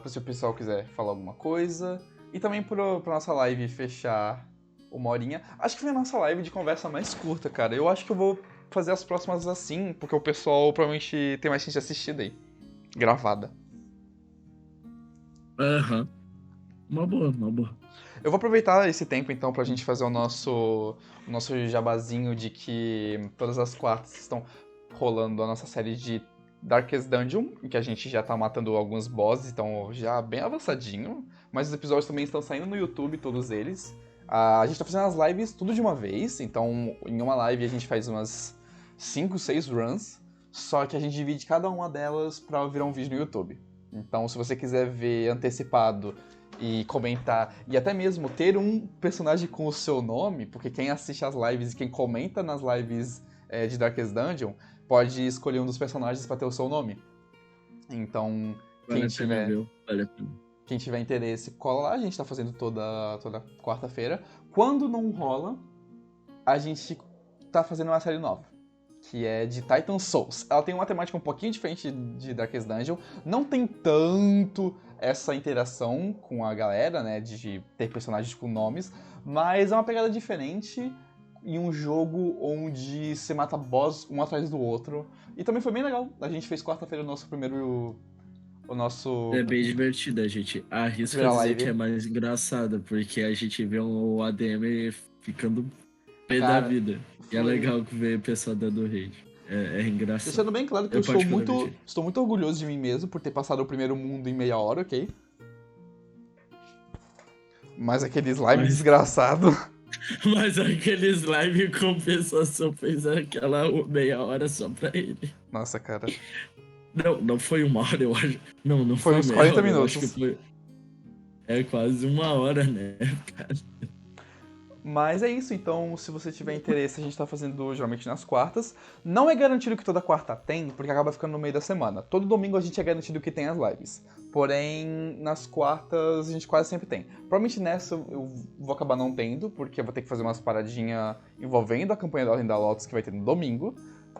se o pessoal quiser falar alguma coisa. E também pra nossa live fechar uma horinha. Acho que foi a nossa live de conversa mais curta, cara. Eu acho que eu vou fazer as próximas assim, porque o pessoal provavelmente tem mais gente assistida aí. Gravada. aham. Uma boa, uma boa. Eu vou aproveitar esse tempo então pra gente fazer o nosso jabazinho de que todas as quartas estão rolando a nossa série de Darkest Dungeon, em que a gente já tá matando alguns bosses, então já bem avançadinho, mas os episódios também estão saindo no YouTube, todos eles. A gente tá fazendo as lives tudo de uma vez, então em uma live a gente faz umas 5, 6 runs, só que a gente divide cada uma delas pra virar um vídeo no YouTube. Então se você quiser ver antecipado e comentar, e até mesmo ter um personagem com o seu nome, porque quem assiste as lives e quem comenta nas lives de Darkest Dungeon pode escolher um dos personagens para ter o seu nome. Então, Vale a pena, viu? Vale a pena. quem tiver interesse, cola lá, a gente tá fazendo toda quarta-feira. Quando não rola, a gente tá fazendo uma série nova, que é de Titan Souls. Ela tem uma temática um pouquinho diferente de Darkest Dungeon, não tem tanto essa interação com a galera, né, de ter personagens com nomes, mas é uma pegada diferente em um jogo onde você mata boss um atrás do outro. E também foi bem legal. A gente fez quarta-feira o nosso É bem divertida, a gente arrisca primeira dizer que é live. mais engraçada, porque a gente vê o ADM ficando pé da Cara, vida. E é foi. legal ver o pessoal dando rage. É engraçado. Deixando bem claro que eu Eu particularmente. estou muito orgulhoso de mim mesmo por ter passado o primeiro mundo em meia hora, ok? Mas aquele slime Mas, desgraçado. mas aquele slime compensação fez aquela meia hora só pra ele. Nossa, cara. Não, não foi uma hora, eu acho. Não, não Foi foi uns meia 40 hora, eu acho que minutos. foi. É quase uma hora, né, cara? Mas é isso, então se você tiver interesse, a gente tá fazendo geralmente nas quartas. Não é garantido que toda quarta tem, porque acaba ficando no meio da semana. Todo domingo a gente é garantido que tem as lives. Porém, nas quartas a gente quase sempre tem. Provavelmente nessa eu vou acabar não tendo, porque eu vou ter que fazer umas paradinhas envolvendo a campanha da Ordem da Lotus que vai ter no domingo.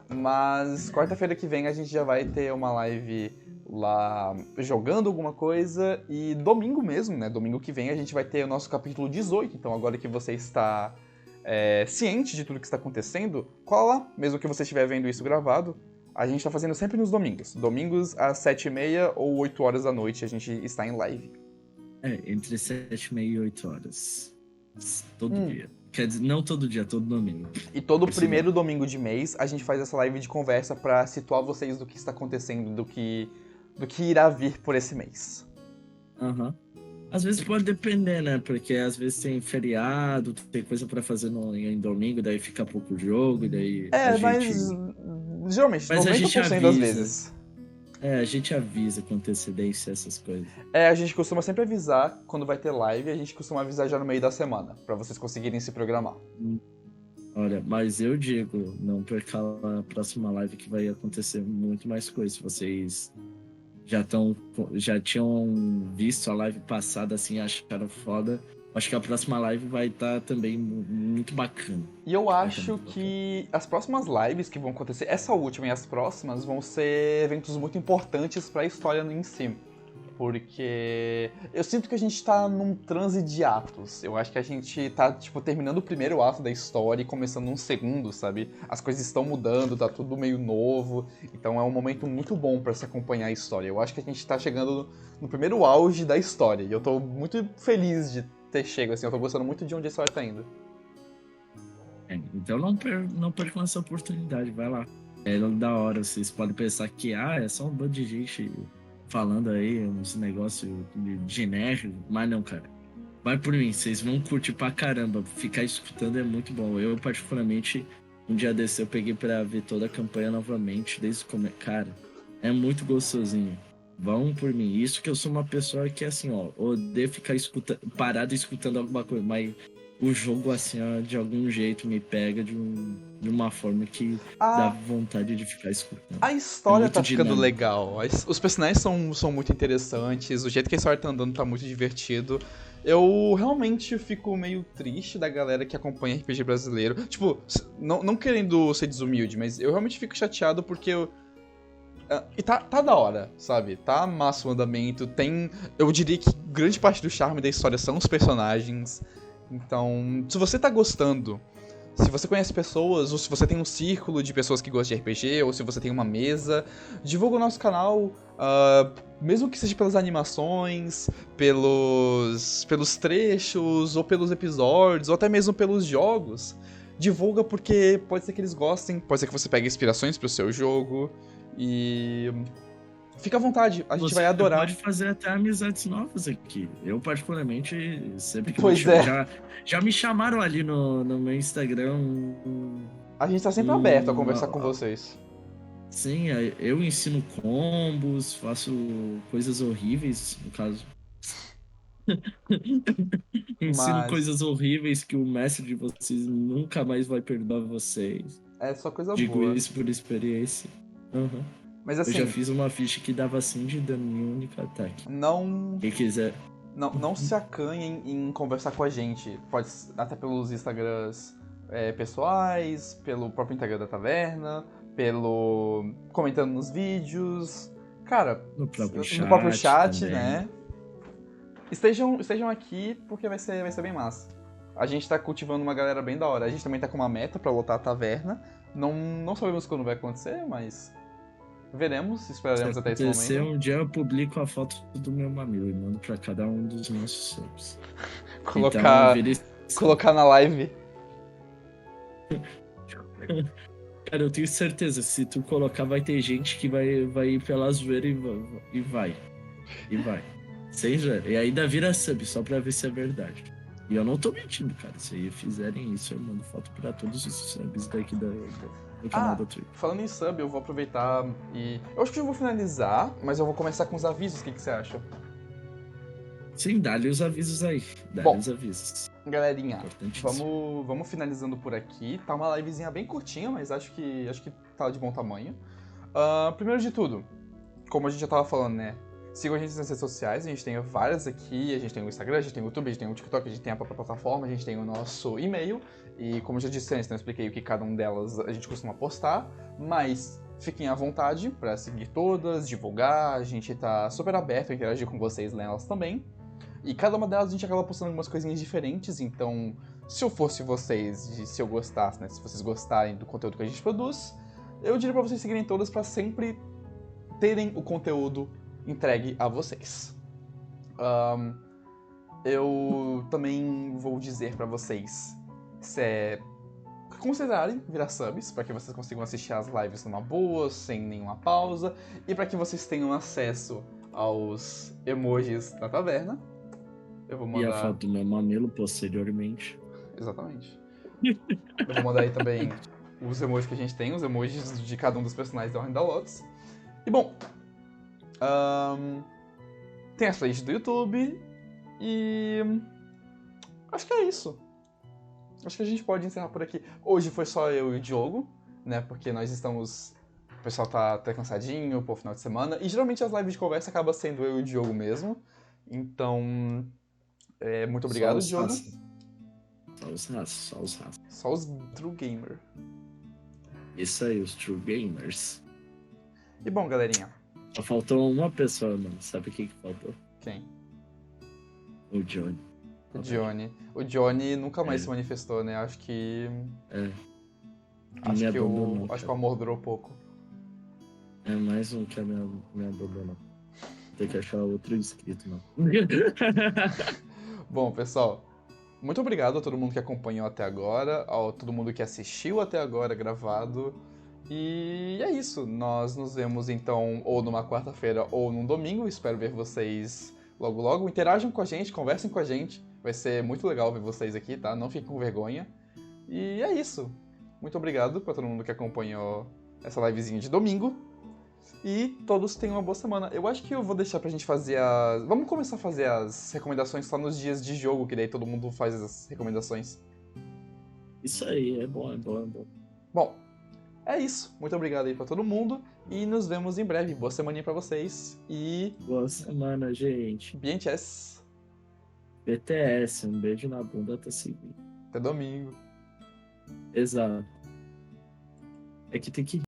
Mas quarta-feira que vem a gente já vai ter uma live lá jogando alguma coisa. E domingo mesmo, né? Domingo que vem a gente vai ter o nosso capítulo 18. Então agora que você está ciente de tudo que está acontecendo, cola lá, mesmo que você estiver vendo isso gravado. A gente está fazendo sempre nos domingos. Domingos às 7h30 ou 8 horas da noite a gente está em live. Entre 7h30 e 8 horas. Todo dia. Quer dizer, não todo dia, todo domingo. E todo Por primeiro sinal. domingo de mês a gente faz essa live de conversa pra situar vocês do que está acontecendo, do que irá vir por esse mês. Aham. Às vezes pode depender, né? Porque às vezes tem feriado, tem coisa pra fazer em domingo, daí fica pouco jogo, e daí a Mas gente. geralmente, Mas a gente 90% das avisa. vezes. A gente avisa com antecedência essas coisas. A gente costuma sempre avisar quando vai ter live, a gente costuma avisar já no meio da semana, pra vocês conseguirem se programar. Olha, mas eu digo, não perca a próxima live que vai acontecer muito mais coisas. Vocês já tinham visto a live passada, assim, acharam foda. Acho que a próxima live vai estar também muito bacana. E eu Vai estar acho muito bacana. que as próximas lives que vão acontecer, essa última e as próximas, vão ser eventos muito importantes pra história em si. Porque eu sinto que a gente tá num transe de atos. Eu acho que a gente tá, tipo, terminando o primeiro ato da história e começando um segundo, sabe? As coisas estão mudando, tá tudo meio novo. Então é um momento muito bom pra se acompanhar a história. Eu acho que a gente tá chegando no primeiro auge da história. E eu tô muito feliz de ter chego, assim. Eu tô gostando muito de onde a história tá indo. Então não percam essa oportunidade, vai lá. É da hora, vocês podem pensar que é só um bando de gente falando aí uns negócios genéricos, mas não, cara. Vai por mim, vocês vão curtir pra caramba. Ficar escutando é muito bom. Eu, particularmente, um dia desse eu peguei pra ver toda a campanha novamente, desde o começo. Cara, é muito gostosinho. Vão por mim. Isso que eu sou uma pessoa que, assim, ó, odeio ficar parado escutando alguma coisa, mas o jogo, assim, ó, de algum jeito me pega de uma forma que dá A, vontade de ficar escutando. a É história muito tá ficando dinâmico. legal. Os personagens são muito interessantes. O jeito que a história tá andando tá muito divertido. Eu realmente fico meio triste da galera que acompanha RPG brasileiro. Tipo, não querendo ser desumilde, mas eu realmente fico chateado porque e tá da hora, sabe? Tá massa o andamento. Tem. Eu diria que grande parte do charme da história são os personagens. Então, se você tá gostando, se você conhece pessoas, ou se você tem um círculo de pessoas que gostam de RPG, ou se você tem uma mesa, divulga o nosso canal, mesmo que seja pelas animações, pelos trechos, ou pelos episódios, ou até mesmo pelos jogos. Divulga porque pode ser que eles gostem, pode ser que você pegue inspirações pro seu jogo, e fica à vontade, a gente vai Você adorar. pode fazer até amizades novas aqui. Eu, particularmente, sempre que me Pois chamam. é, Já me chamaram ali no meu Instagram. a gente tá sempre aberto a Um, conversar com vocês. sim, eu ensino combos, faço coisas horríveis, no caso. Ensino Mas coisas horríveis que o mestre de vocês nunca mais vai perdoar vocês. é só coisa Digo boa. isso por experiência. Uhum. Mas Eu já assim, fiz uma ficha que dava 100 de dano em um único ataque. não Quem quiser. não se acanhem em conversar com a gente. Pode até pelos Instagrams pessoais, pelo próprio Instagram da taverna, pelo comentando nos vídeos. Cara, No no próprio próprio chat chat, também. né? Estejam aqui porque vai ser bem massa. A gente tá cultivando uma galera bem da hora. A gente também tá com uma meta pra lotar a taverna. Não sabemos quando vai acontecer, mas veremos, Se esperaremos até esse acontecer, momento. um dia eu publico a foto do meu mamilo e mando pra cada um dos nossos subs. Então, Colocar, vire. colocar na live. Cara, eu tenho certeza, se tu colocar, vai ter gente que vai ir pela zoeira e vai. E vai. Sem zoeira. E ainda vira sub, só pra ver se é verdade. E eu não tô mentindo, cara. Se fizerem isso, eu mando foto pra todos os subs daqui do canal da Twitch. Falando em sub, eu vou aproveitar e. Eu acho que eu vou finalizar, mas eu vou começar com os avisos. O que você acha? Sim, dá-lhe os avisos aí. Dá-lhe Bom, os avisos. galerinha, Importantíssimo. vamos finalizando por aqui. Tá uma livezinha bem curtinha, mas acho que tá de bom tamanho. Primeiro de tudo, como a gente já tava falando, né? Sigam a gente nas redes sociais, a gente tem várias aqui, a gente tem o Instagram, a gente tem o YouTube, a gente tem o TikTok, a gente tem a própria plataforma, a gente tem o nosso e-mail, e como eu já disse antes, não expliquei o que cada um delas a gente costuma postar, mas fiquem à vontade para seguir todas, divulgar, a gente tá super aberto a interagir com vocês nelas também. E cada uma delas a gente acaba postando algumas coisinhas diferentes, então se eu fosse vocês, se eu gostasse, né, se vocês gostarem do conteúdo que a gente produz, eu diria pra vocês seguirem todas pra sempre terem o conteúdo entregue a vocês. Eu também vou dizer pra vocês considerarem virar subs, para que vocês consigam assistir as lives numa boa, sem nenhuma pausa, e para que vocês tenham acesso aos emojis da taverna. Eu vou mandar... E a foto do meu mamilo posteriormente. Exatamente. Eu vou mandar aí também os emojis que a gente tem, os emojis de cada um dos personagens da Ordem da Lotus. E bom, tem as playlists do YouTube e acho que é isso. Acho que a gente pode encerrar por aqui. Hoje foi só eu e o Diogo, né? Porque nós estamos... O pessoal tá cansadinho pro final de semana. E geralmente as lives de conversa acabam sendo eu e o Diogo mesmo. Então, muito obrigado, Diogo. Só os raças, só os raças. Só os True Gamer. Isso aí, os True Gamers. E bom, galerinha. Só faltou uma pessoa, mano. Sabe quem que faltou? Quem? O Johnny. O Johnny. O Johnny nunca mais É. se manifestou, né? Acho que. Me abandonou, Acho que o cara. amor durou pouco. É mais um que me abandonou. Tem que achar outro inscrito, não. Bom, pessoal, muito obrigado a todo mundo que acompanhou até agora, a todo mundo que assistiu até agora gravado. E é isso. Nós nos vemos então ou numa quarta-feira ou num domingo. Espero ver vocês logo logo. Interajam com a gente, conversem com a gente. Vai ser muito legal ver vocês aqui, tá? Não fiquem com vergonha. E é isso. Muito obrigado pra todo mundo que acompanhou essa livezinha de domingo. E todos tenham uma boa semana. Eu acho que eu vou deixar pra gente fazer as... Vamos começar a fazer as recomendações só nos dias de jogo, que daí todo mundo faz as recomendações. Isso aí, é bom, é bom, é bom. Bom, é isso. Muito obrigado aí pra todo mundo. E nos vemos em breve. Boa semaninha pra vocês. E... Boa semana, gente. Bien chess. BTS, um beijo na bunda, tá seguindo. Até domingo. Exato. É que tem que